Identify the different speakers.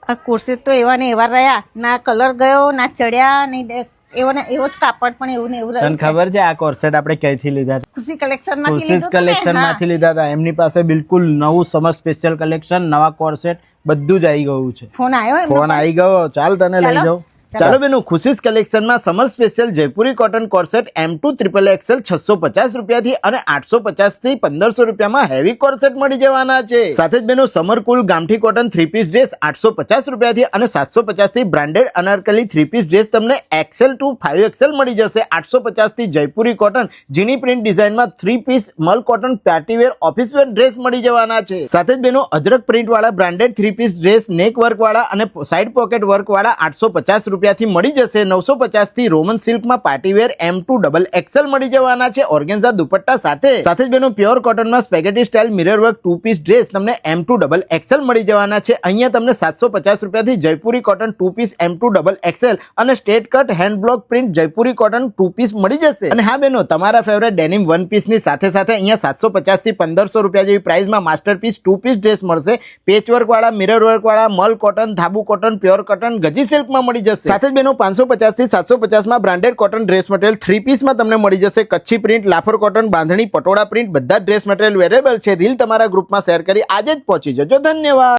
Speaker 1: આ કોર્સેટ તો એવા ને એવા રહ્યા, ના કલર ગયો ના ચડ્યા નહીં, એવો ને એવો જ કાપડ પણ એવું ને એવું
Speaker 2: તને
Speaker 1: રહ્યું.
Speaker 2: ખબર છે આ કોર્સેટ આપણે ક્યાંથી લીધા હતા?
Speaker 1: ખુશી કલેક્શન માંથી
Speaker 2: ખુશીઝ
Speaker 1: લીધું હતું ને?
Speaker 2: કલેક્શન
Speaker 1: હા.
Speaker 2: માંથી લીધા હતા. એમની પાસે બિલકુલ નવું સમર સ્પેશિયલ કલેક્શન, નવા કોર્સેટ બધું જ આવી ગયું છે.
Speaker 1: ફોન આવ્યો એમનો?
Speaker 2: ફોન આવી ગયો, ચાલ તને લઈ
Speaker 1: ચાલો.
Speaker 2: જાઉં. ચાલો બેનો, ખુશીઝ કલેક્શનમાં summer special Jaipuri cotton corset M2 XXL 650 રૂપિયાથી અને 850 થી 1500 રૂપિયામાં હેવી કોર્સેટ મળી જવાના છે. સાથે જ બેનો સમર કુલ ગામઠી કોટન 3 પીસ ડ્રેસ 850 રૂપિયાથી અને 750 થી બ્રાન્ડેડ અનારકલી 3 પીસ ડ્રેસ તમને XL to 5XL મળી જશે 850 થી. જયપુરી કોટન ઝીણી પ્રિન્ટ ડિઝાઇનમાં 3 પીસ મલ કોટન પાર્ટીવેર ઓફિસ વેર ડ્રેસ મળી જવાના છે. સાથે જ બેનો અજરક પ્રિન્ટ વાળા બ્રાન્ડેડ 3 પીસ ડ્રેસ નેક વર્ક વાળા અને સાઇડ પોકેટ વર્ક વાળા 850 રૂપિયાથી મળી જશે. 950 થી રોમન સિલ્કમાં પાર્ટીવેર M2 XXL મળી જવાના છે ઓર્ગેન્ઝા દુપટ્ટા સાથે. સાથે જ બેનો પ્યોર કોટનમાં spaghetti style mirror work 2 piece dress તમને M2 XXL મળી જવાના છે. અહીંયા તમને 750 રૂપિયાથી Jaipuri cotton 2 piece M2 XXL અને straight cut hand block print Jaipuri cotton 2 piece મળી જશે. અને હા બેનો, તમારા ફેવરેટ ડેનિમ 1 પીસ ની સાથે સાથે અહીંયા 750 થી 1500 રૂપિયા જેવી પ્રાઇસમાં માસ્ટરપીસ 2 પીસ ડ્રેસ મળશે. પેચ વર્ક વાળા, મિરર વર્ક વાળા, મલ કોટન, ધાબુ કોટન, પ્યોર કોટન, ગજી સિલ્કમાં મળી જશે. સાથે જ બેનો 550 થી 750 માં બ્રાન્ડેડ કોટન ડ્રેસ મટીરિયલ 3 પીસમાં તમને મળી જશે. કચ્છી પ્રિન્ટ, લાફર કોટન, બાંધણી, પટોળા પ્રિન્ટ બધા ડ્રેસ મટીરિયલ વેરેબલ છે. રીલ તમારા ગ્રુપમાં શેર કરી આજે જ પહોંચી જજો. ધન્યવાદ.